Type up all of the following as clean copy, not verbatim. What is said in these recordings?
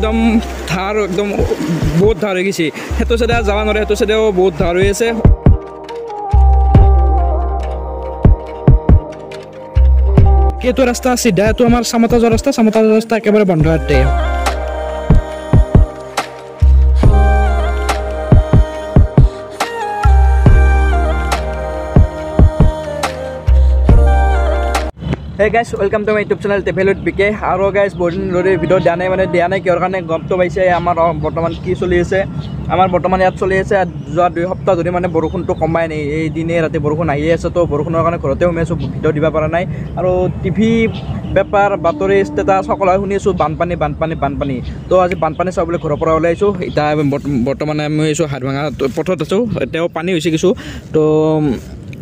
একদম ধাৰ একদম বহুত ধাৰ হৈ গৈছে সেইটো চাইডে যাব নোৱাৰে সেইটো চাইডেও বহুত ধাৰ হৈ আছে এইটো ৰাস্তা চিধা এইটো আমাৰ চামতা যোৱা ৰাস্তা একেবাৰে বন্ধ আছে Hey guys, welcome to my YouTube channel Tefelut BK. Aro guys, bodin lori video dia nai kior kane gom to paise amar bortoman ki choli ase. Amar bortoman yat choli ase joa 2 hopta dhori mane borokhun to komai nei. Ei dine rate borokhun ahi ase to borokhunor kane ghorote hume asu video diba para nai. Aro TV বেপার বাতৰি status সকলো শুনি আছো বানপানী তো আজি বানপানী চাবলৈ ঘৰৰ পৰা ওলাইছো এটা বৰ্তমানে আমি আছো হাৰভাঙা পথত আছো এতিয়াও পানী হৈছে কিছু তো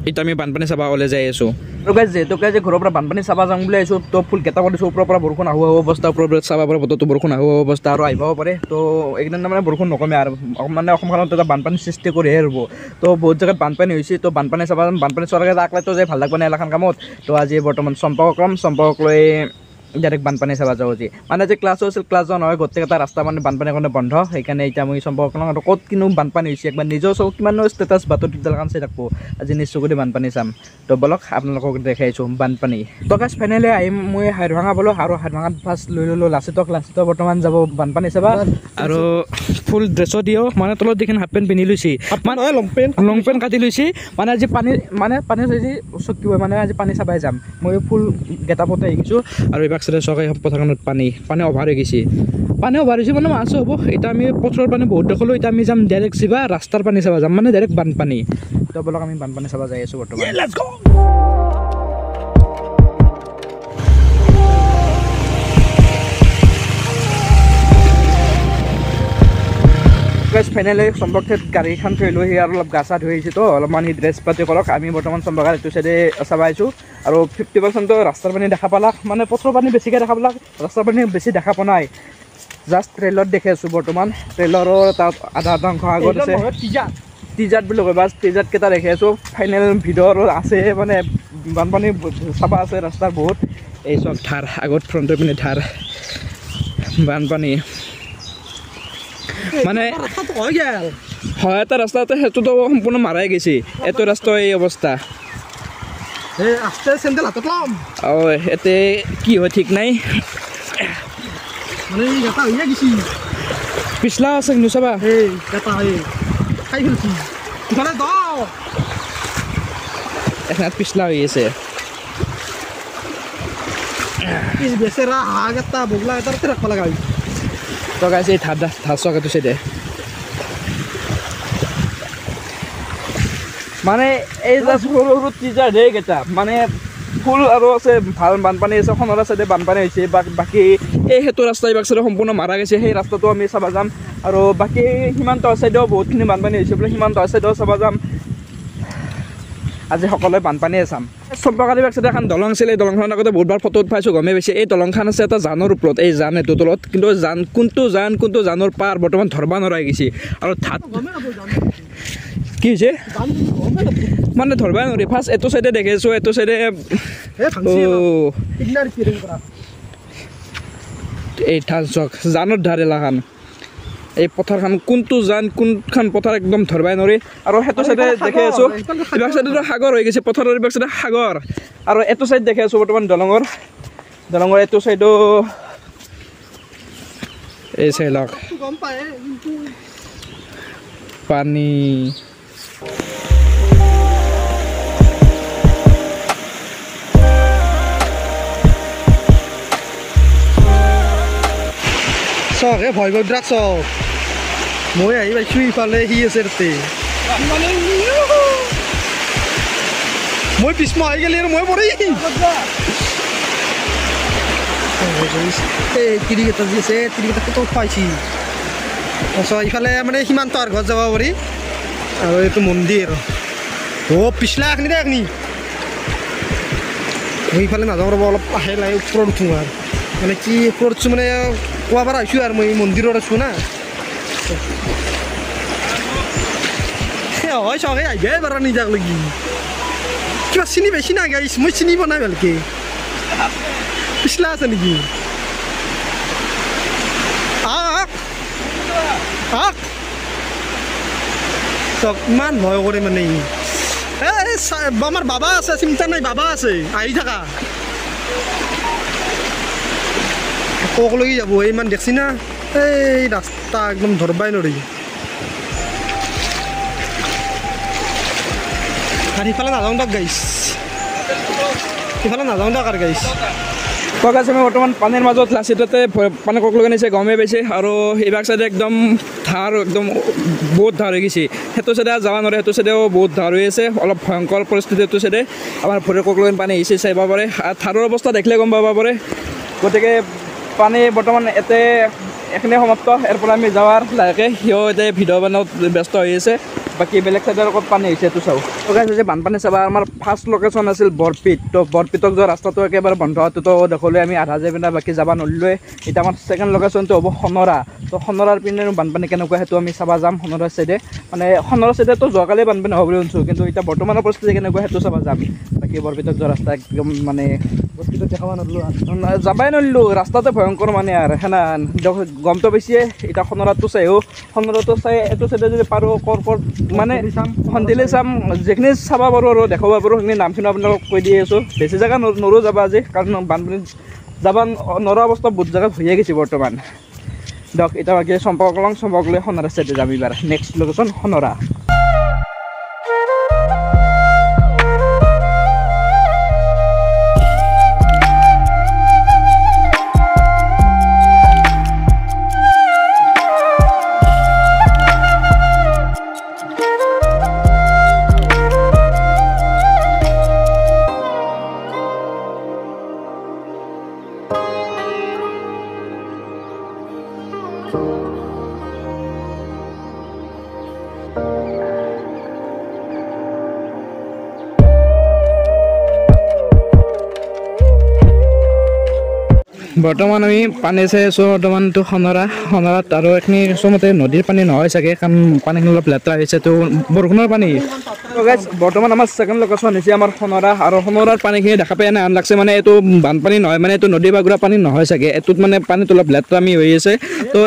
এটা আমি বানপানী চাবা ওলাই যাই আছো আৰু গাইজ যেহেতু ঘৰৰ পৰা বানপানী চাবা যাম বুলি আহিছো তো ফুল গেটা কৰিছো ওপৰৰ পৰা বৰষুণ আহু অৱস্থা ওপৰৰ পৰা চাবা পৰা বতৰটো বৰষুণ আহু অৱস্থা আৰু আহিব পাৰে তো একদিন মানে বৰষুণ নকমে আৰু মানে অসমখনত এটা বানপানী সৃষ্টি কৰিহে ৰব তো বহুত জেগাত বানপানী হৈছে তো বানপানী চাবা বানপানী চৰকাৰে আকলাই তো যাই ভাল লাগব না এলাকান কামত তো আজি বৰ্তমান সম্পৰ্ক লৈ ডাইৰেক্ট বানপানী চাবা যাওঁ আজি মানে যে ক্লাছ হৈছিল ক্লাছ যোৱা নহয় গোটেইকেইটা ৰাস্তা মানে বানপানীৰ কাৰণে বন্ধ সেইকাৰণে এতিয়া মই সম্পৰ্ক আৰু ক'ত কিনো বানপানী হৈছে একবাৰ নিজৰ চকুত কিমান ষ্টেটাছ বাতৰিডাল কাণ চাই থাকোঁ আজি নিজ চকুতে বানপানী চাম তো বলক আপোনালোকক দেখাইছোঁ বানপানী তো গাইজ ফাইনেলি আহিম মই হাৰভাঙা বোলো আৰু হাৰভাঙাত ফাৰ্ষ্ট লৈ ল'লোঁ লাচিতক বৰ্তমান যাব বানপানী চাবা আৰু ফুল ড্ৰেছো দিও মানে তলত দেখোন হাফ পেণ্ট পিন্ধি লৈছে মানে লং পেণ্ট কাটি লৈছে মানে আজি পানী চকিব মানে আজি পানী চাবাই যাম মই ফুল গেটাপতে আহিছোঁ আৰু এইবাৰ চাইডে চৰকাৰী পথাৰখনত পানী অভাৰ হৈ গৈছে পানী অভাৰ হৈছে মানে মাছো হ'ব এতিয়া আমি পথাৰৰ পানী বহুত দেখিলোঁ এতিয়া আমি যাম ডাইৰেক্ট চিবা ৰাস্তাৰ পানী চাবা যাম মানে ডাইৰেক্ট বানপানী তো বলক আমি বানপানী চাবা যাই আছোঁ বৰ্তমান ফাইনেলি সম্পৰ্কে গাড়ীখন থৈ লৈ আৰু অলপ গা চা ধুই আহিছোঁ তো অলপমান ড্ৰেছ পাতি কৰক আমি বৰ্তমান সম্পৰ্কাৰ এইটো চাইডে চাবা আহিছোঁ আৰু 50% ৰাস্তাৰ পানী দেখা পালাক মানে পথৰৰ পানী বেছিকৈ দেখা পালাক ৰাস্তাৰ পানী বেছি দেখা পোৱা নাই জাষ্ট ট্ৰেইলত দেখি আছোঁ বৰ্তমান ট্ৰেইলৰৰ তাত আধা অংশ আগত আছে টিজাত বুলি কয় বাছ টিজাত কেইটা দেখি আছোঁ ফাইনেল ভিডিঅ'ৰ আছে মানে বানপানী চাবা আছে ৰাস্তাৰ বহুত এই চব ধাৰ আগত ফ্ৰণ্টৰ পিনে ধাৰ বানপানী মানে হয় এটা ৰাস্তাতে সেইটোতো সম্পূৰ্ণ মাৰাই গৈছে এইটো ৰাস্তাৰ এই অৱস্থা এতে কি হয় ঠিক নাই পিছলা আছে কিন্তু চাবা এখানে পিছলা হৈ আছে তো গাইছ এই ধাৰ চকাটো চাইডে মানে এই জাষ্ট সৰু সৰু টিজাৰ ঢেৰকেইটা মানে ফুল আৰু আছে ভাল বানপানী আছে সোণৰা চাইডে বানপানী হৈছে বাকী এই সেইটো ৰাস্তা এইবাৰ চাইডে সম্পূৰ্ণ মাৰা গৈছে সেই ৰাস্তাটো আমি চাবা যাম আৰু বাকী সীমান্ত চাইডেও বহুতখিনি বানপানী হৈছে বোলে সীমান্ত চাইডেও চাবা যাম আজি সকলোৱে বানপানীয়ে চাম সম্পৰ্কাৰী চাইডে এখন দলং আছিল এই দলংখনৰ আগতে বহুতবাৰ ফটো উঠাইছোঁ গমেই পাইছে এই দলংখন আছে এটা জানৰ ওপৰত এই জান এইটো তলত কিন্তু কোনটো জানৰ পাৰ বৰ্তমান ধৰবা নোৱাৰা হৈ গৈছে আৰু কি হৈছে মানে ধৰবাই নোৱাৰি ফাৰ্ষ্ট এইটো চাইডে দেখিছোঁ এইটো চাইডে এই ঠাচ চক জানৰ ধাৰ এলাখান এই পথাৰখন কোনখন পথাৰ একদম ধৰবাই নোৱাৰি আৰু সেইটো চাইডে দেখি আছোঁ ইবাক চাইডেতো সাগৰ হৈ গৈছে পথাৰৰ ইবাক চাইডে সাগৰ আৰু এইটো চাইড দেখি আছোঁ বৰ্তমান দলঙৰ এইটো চাইডো এই চাইলক পানী চক এই ভয় বিৰাট চক মই আহি পাইছোঁ ইফালে সি আছে তাতে মই পিছমা আহি গেলি আৰু মই পৰি এই তিৰিকেইটা যি আছে তিৰিকেইটা ক'ত পাইছি তাৰপিছত ইফালে মানে সীমান্ত আৰু ঘৰত যাব পাৰি আৰু এইটো মন্দিৰ পিছলা এখনি দে এখনি মই ইফালে নাযাওঁ ৰ'ব অলপ আহে লাগে ওপৰত উঠোঁ আৰু মানে কি ওপৰত উঠছোঁ মানে কোৱা পৰা আহিছোঁ আৰু মই মন্দিৰত আছোঁ না হয় চকে আহিবই পাৰা নিজাক লাগি কিবা চিনি পাইছি না গাইছ মই চিনি পোৱা নাই ভালকৈ পিছলা আছে নেকি ইমান ভয় কৰে মানে আমাৰ বাবা আছে চিন্তা নাই বাবা আছে আহি থাকা কক লাগি যাব ইমান দেখছি না এই ৰাস্তা একদম ধৰবাই নৰি আৰ ইফালে নাযাওঁ দিয়ক গাইছ ইফালে নাযাওঁ দিয়ক আৰু গাইছ কক আছে আমি বৰ্তমান পানীৰ মাজত লাচিততে পানী কক লৈ আনিছে গমেই পাইছে আৰু এইবাৰ চাইডে একদম ধাৰ একদম বহুত ধাৰ হৈ গৈছে সেইটো চাইডে যাব নোৱাৰে সেইটো চাইডেও বহুত ধাৰ হৈ আছে অলপ ভয়ংকৰ পৰিস্থিতি সেইটো চাইডে আমাৰ ভৰিৰ কক লৈ পানী আহিছে চাব পাৰে আৰু ধাৰৰ অৱস্থা দেখিলে গম পাব পাৰে গতিকে পানী বৰ্তমান এতে এখনে সমাপ্ত ইয়াৰ পৰা আমি যাৱাৰ লাহেকৈ সিও এতিয়া ভিডিঅ' বনোৱাত ব্যস্ত হৈ আছে বাকী বেলেগ চাইডৰ ক'ত পানী হৈছে এইটো চাওঁ হৈছে যে বানপানী চাবা আমাৰ ফাৰ্ষ্ট লোকেশ্যন আছিল বৰপিত তো বৰপিতক যোৱা ৰাস্তাটো একেবাৰে বন্ধ হোৱাটোতো দেখোঁলে আমি আধা যাই পিনে বাকী যাব নোৱাৰিলোৱে এতিয়া আমাৰ ছেকেণ্ড লোকেশ্যনটো হ'ব সোণৰা তো সোণৰাৰ পিনে বানপানী কেনেকুৱা সেইটো আমি চাব যাম সোণৰাৰ চাইডে মানে সোণৰাৰ চাইডেতো যোৱাকালি বানপানী হ'ব বুলি শুনিছোঁ কিন্তু এতিয়া বৰ্তমানৰ পৰিস্থিতি কেনেকুৱা সেইটো চাব যাম বাকী বৰপিতক যোৱা ৰাস্তা একদম মানে বৰপিতক দেখাব নোৱাৰিলোঁ যাবাই নোৱাৰিলোঁ ৰাস্তাতে ভয়ংকৰ মানে আৰু সেনা গমটো পাইছে এতিয়া সোণৰাটো চাইও সোণৰাটো চাই এইটো চাইডে যদি পাৰোঁ ক'ৰ মানে সন্ধিলে চাম যিখিনি চাব পাৰোঁ আৰু দেখাব পাৰোঁ সেইখিনি নামখিনি আপোনালোকক কৈ দি আছোঁ বেছি জেগা নৰো যাব আজি কাৰণ বানপানীত যাব নৰা অৱস্থা বহুত জেগাত হৈয়ে গৈছে বৰ্তমান দিয়ক এতিয়া বাকী চম্পক লৈ সোণৰা চাইডে যাম এইবাৰ নেক্সট লোকেশ্যন সোণৰা বৰ্তমান আমি পানী চাই আছোঁ বৰ্তমানটো সোণৰাত আৰু এইখিনি চমতে নদীৰ পানী নহয় চাগে কাৰণ পানীখিনি অলপ লেতেৰা হৈছে তো বৰষুণৰ পানী বৰ্তমান আমাৰ ছেকেণ্ড লোকেশ্যন হৈছে আমাৰ সোণৰা আৰু সোণৰাৰ পানীখিনি দেখা পাই আন লাগছে মানে এইটো বানপানী নহয় মানে এইটো নদী বাগৰা পানী নহয় চাগে এইটোত মানে পানীটো অলপ লেতেৰামি হৈ আছে তো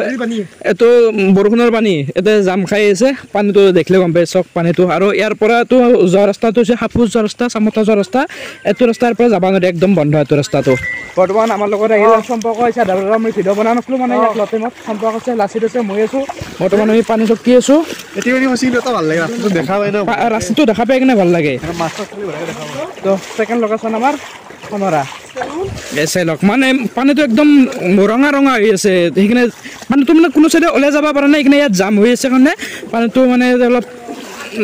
এইটো বৰষুণৰ পানী এতিয়া জাম খাই আছে পানীটো দেখিলে গম পাই চক পানীটো আৰু ইয়াৰ পৰাতো যোৱা ৰাস্তাটো হৈছে হাফুজ যোৱা ৰাস্তা চামতা যোৱা ৰাস্তা এইটো ৰাস্তাৰ পৰা যাব নোৱাৰে একদম বন্ধ এইটো ৰাস্তাটো বৰ্তমান আমাৰ লগত আহিলে সম্পৰ্ক হৈছে দাদাৰ মই ভিডিঅ' বনাই নাছিলোঁ মানে ইয়াত লটেমত সম্পৰ্ক আছে লাচিত আছে মই আছোঁ বৰ্তমান আমি পানী চকি আছোঁ ৰাস্তাটো দেখা পাই কিনে ভাল লাগে তো ছেকেণ্ড লোকেশ্যন আমাৰ সোণৰা চাই লওক মানে পানীটো একদম ৰঙা হৈ আছে সেইখিনি পানীটো মানে কোনো চাইডে ওলাই যাব পৰা নাই সেইখিনি ইয়াত জাম হৈ আছে কাৰণে পানীটো মানে অলপ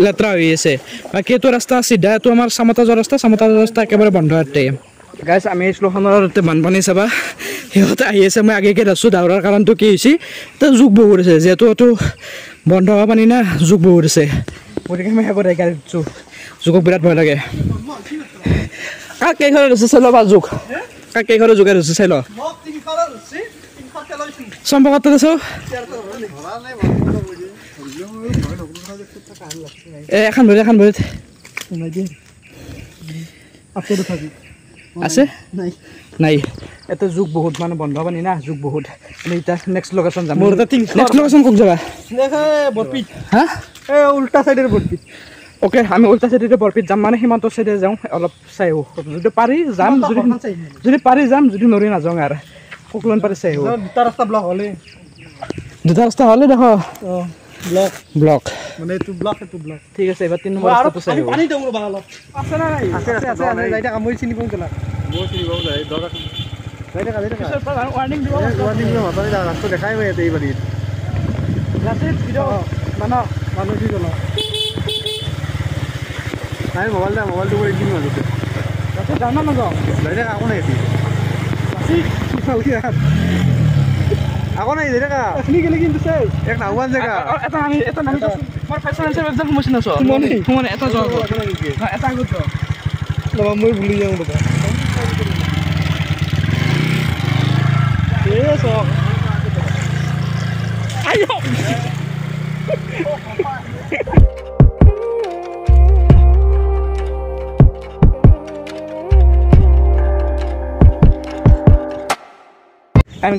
লেতেৰা হৈ আছে বাকী এইটো ৰাস্তা চিধা এইটো আমাৰ চামতা যোৱা ৰাস্তা একেবাৰে বন্ধ ইয়াতে গাইছ আমি আহিছিলোঁ সোণৰাতে বানপানী চাবা সিহঁতে আহি আছে মই আগেকে আছোঁ দাউৰাৰ কাৰণটো কি হৈছে তো জোক বহুত আছে যিহেতু এইটো বন্ধ হোৱা পানী না জোক বহুত আছে গতিকে আমি সেইবোৰ গাড়ীত উঠছোঁ জোকক বিৰাট ভয় লাগে কাক কেইঘৰত আছে চাই ল'বা জোক কাক কেইঘৰত জোকে আছে চাই ল চম্পকত আছোঁ এখন ভৰিত আছে নাই এটা যুগ বহুত মানে বন্ধ পানী না যুগ বহুত আমি এতিয়া নেক্সট লোকেশ্যন যাম নেক্সট লোকেশ্যন ক'ত যাবা বৰপিত হা এই উল্টা চাইডেৰ বৰপিত অ'কে আমি উল্টা চাইডে বৰপিত যাম মানে সীমান্ত চাইডে যাওঁ অলপ চাই আহোঁ যদি পাৰি যাম যদি পাৰি যাম যদি নৰি নাযাওঁ আৰু কোকলন পাৰি চাই আহোঁ দুটা ৰাস্তা হ'লে দেখো ব্লক মানে এইটো ব্লক ঠিক আছে এবাৰ 3 নম্বৰ ৰাস্তাটো চাই আহোঁ পানী দিওঁ ৰ'বা অলপ আছে না নাই আছে যাই থাকা মই চিনি পাওঁ তোলা মই চিনি পাওঁ নাই দৰকাৰ যাই থাকা ৱাৰ্নিং দিব ৰাস্তা দেখাই পাই ইয়াতে এইবাৰ লাচিত ভিডিঅ' মানুহ কি ক'লা নাই মোবাইলটো কৰি দিম মাজতে লাচিত যাওঁ না নাযাওঁ যাই থাকা আকৌ নাই লাচিত ভালকৈ আকৌ নাই যাই থাকা এখনি গেলে কিন্তু চাই এক নাওৱান জেগা এটা নামি মই ফাইনেন্সিয়েল এক্সাম সমস্যা নাছো মানে এটা জব এটা আগত লবা মই ভুলি যাওঁ দাদা এ সো আইও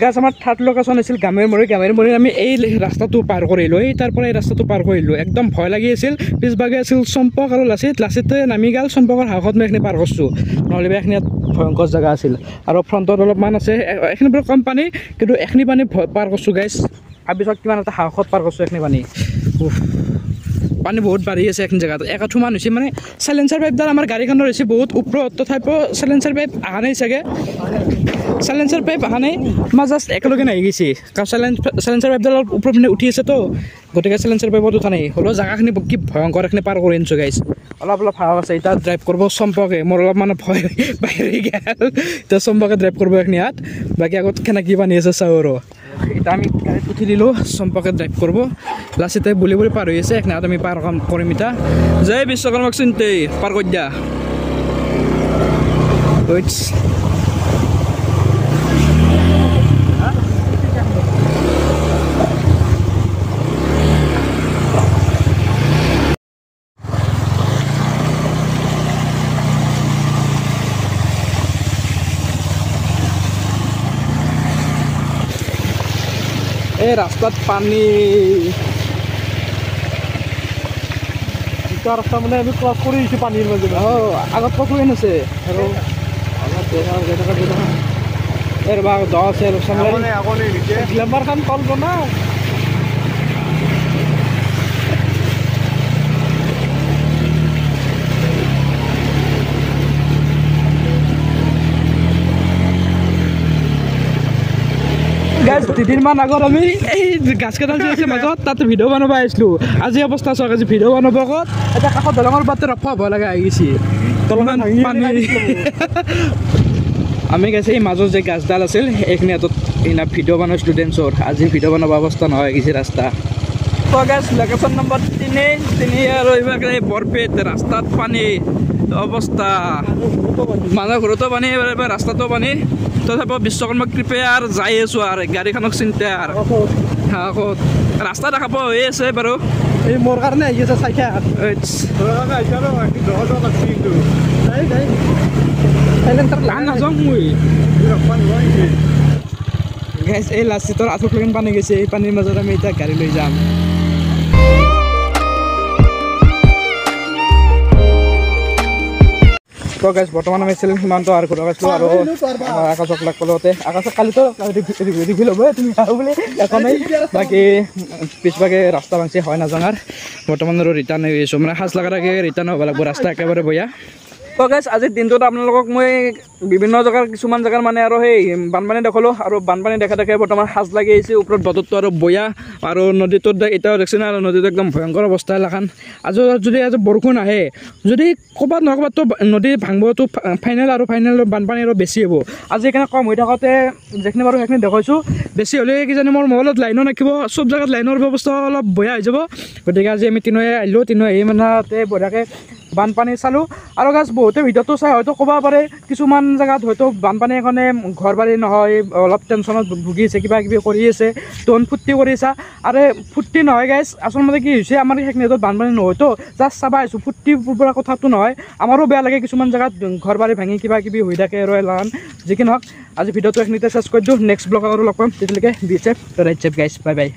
গাছ আমাৰ থাৰ্ড লোকেশ্যন আছিল গামেৰমুৰি আমি এই ৰাস্তাটো পাৰ কৰিলোঁ এই তাৰ পৰা এই ৰাস্তাটো পাৰ কৰিলোঁ একদম ভয় লাগি আছিল পিছভাগে আছিল চম্পক আৰু লাচিতে নামি গ'ল চম্পকৰ সাহসত মই এইখিনি পাৰ কৰিছোঁ নহ'লে এইখিনি ভয়ংকৰ জেগা আছিল আৰু ফ্ৰণ্টত অলপমান আছে এইখিনি বৰ কম পানী কিন্তু এইখিনি পানী পাৰ কৰিছোঁ গাইজ তাৰপিছত কিমান এটা সাহসত পাৰ কৰিছোঁ এইখিনি পানী বহুত বাঢ়ি আছে এইখিনি জেগাত একাঠু মান হৈছে মানে চাইলেঞ্চাৰ পাইপডাল আমাৰ গাড়ীখনৰ হৈছে বহুত ওপৰত তথাপিও চাইলেঞ্চাৰ পাইপ অহা নাই চাগে চাইলেঞ্চাৰ পাইপ অহা নাই মই জাষ্ট একেলগে নাহি গৈছে কাৰণ চাইলেঞ্চাৰ পাইপডাল ওপৰত মানে উঠি আছে তো গতিকে চাইলেঞ্চাৰ পাইপত উঠা নাই হ'লেও জেগাখিনি কি ভয়ংকৰ এইখিনি পাৰ কৰি আনিছোঁ গাইছ অলপ সাহস আছে এতিয়া ড্ৰাইভ কৰিব চম্পকে মোৰ অলপ মানে ভয় বাহিৰ গ'ল এতিয়া চম্পকে ড্ৰাইভ কৰিব এইখিনি ইয়াত বাকী আগত কেনেকৈ বান্ধি আছে চাওঁ আৰু এতিয়া আমি গাড়ীত উঠি দিলোঁ চম্পকে ড্ৰাইভ কৰিব লাচিতে বুলি পাৰ হৈ আছে এইখিনি আমি পাৰ কৰিম এতিয়া জয় বিশ্বকৰ্মাক চিন্তে পাৰ কৰি দিয়া এই ৰাস্তাত পানী দুটা ৰাস্তা মানে আমি ক্ৰছ কৰি আহিছোঁ পানীৰ মাজে আগত পকৰি আছে আৰু দহ আছে গ্লেমাৰখন তল বনা গাইজ দুদিনমান আগত আমি এই গাছ কেইডাল যে আছে মাজত তাতে ভিডিঅ' বনাব আহিছিলোঁ আজি অৱস্থা চাওক আজি ভিডিঅ' বনাব আগত এতিয়া কাষত দলঙৰ বাটে ৰখা ভয় লগা আহি গৈছে তলমান পানী আমি গাইছে এই মাজত যে গাছডাল আছিল এইখিনি হাতত সেইদিনা ভিডিঅ' বনাওঁ ষ্টুডেণ্টছৰ আজি ভিডিঅ' বনাব অৱস্থা নহয় গৈছে ৰাস্তা তো গাইজ লোকেশ্যন নম্বৰ 3 আৰু এইভাগে বৰপেট ৰাস্তাত পানী অৱস্থা মানুহৰ ঘৰতো পানী ৰাস্তাতো পানী তথাপিও বিশ্বকৰ্মা কৃপাৰ যাই আছোঁ আৰু গাড়ীখনক চিন্তা আৰু ৰাস্তা দেখা পোৱা হৈ আছে বাৰু এই মোৰ কাৰণে আহি আছে চাইখা নাযাওঁ মই গাইজ এই লাচিতৰ আঁঠুত লগিন পানী গৈছে এই পানীৰ মাজত আমি এতিয়া গাড়ী লৈ যাম তো গাইজ বৰ্তমান আমি আছিল সীমান্ত আৰু ঘূৰা পাইছিলোঁ আৰু আকাশক লাগ পালোতে আকাশক কালিতো ৰিভিল হ'ব তুমি আৰু বুলি একো নাই বাকী পিছভাগে ৰাস্তা ভাঙিছে হয় নাজানাৰ বৰ্তমান আৰু ৰিটাৰ্ণ হৈ আছোঁ মানে সাজ লগাকে ৰিটাৰ্ণ হ'ব লাগিব ৰাস্তা একেবাৰে বেয়া তো গাইজ আজিৰ দিনটোত আপোনালোকক মই বিভিন্ন জেগাৰ কিছুমান জেগাৰ মানে আৰু সেই বানপানী দেখালোঁ আৰু বানপানী দেখা বৰ্তমান সাজ লাগি আহিছে ওপৰত বতৰটো আৰু বেয়া আৰু নদীটোত এতিয়াও দেখিছে না নদীটো একদম ভয়ংকৰ অৱস্থা এলাখান আজি যদি আজি বৰষুণ আহে যদি ক'ৰবাত নহয় ক'ৰবাততো নদী ভাঙিবতো ফাইনেল বানপানী আৰু বেছি হ'ব আজি সেইকাৰণে কম হৈ থাকোঁতে যিখিনি বাৰু সেইখিনি দেখাইছোঁ বেছি হ'লে কিজানি মোৰ মোবাইলত লাইনো নাখিব চব জেগাত লাইনৰ ব্যৱস্থা অলপ বেয়া হৈ যাব গতিকে আজি আমি তিনিওৱে আহিলোঁ তিনিও আহি মানে তাতে বঢ়িয়াকৈ বানপানী চালোঁ আৰু গাছ বহুতে ভিডিঅ'টো চাই হয়তো ক'ব পাৰে কিছুমান জেগাত হয়তো বানপানী এখনে ঘৰ বাৰী নহয় অলপ টেনশ্যনত ভুগি আছে কিবা কিবি কৰি আছে তন ফূৰ্তি কৰি আছা আৰু ফূৰ্তি নহয় গাইজ আচলতে কি হৈছে আমাৰ সেইখিনি বানপানী নহয়তো জাষ্ট চাবা আহিছোঁ ফূৰ্তিৰ পৰা কথাটো নহয় আমাৰো বেয়া লাগে কিছুমান জেগাত ঘৰ বাৰী ভাঙি কিবা কিবি হৈ থাকে আৰু এলান যি কি নহওক আজি ভিডিঅ'টো এইখিনিতে চেছ কৰি দিওঁ নেক্সট ব্লগত আৰু লগ পাম তেতিয়ালৈকে be safe right safe guys bye by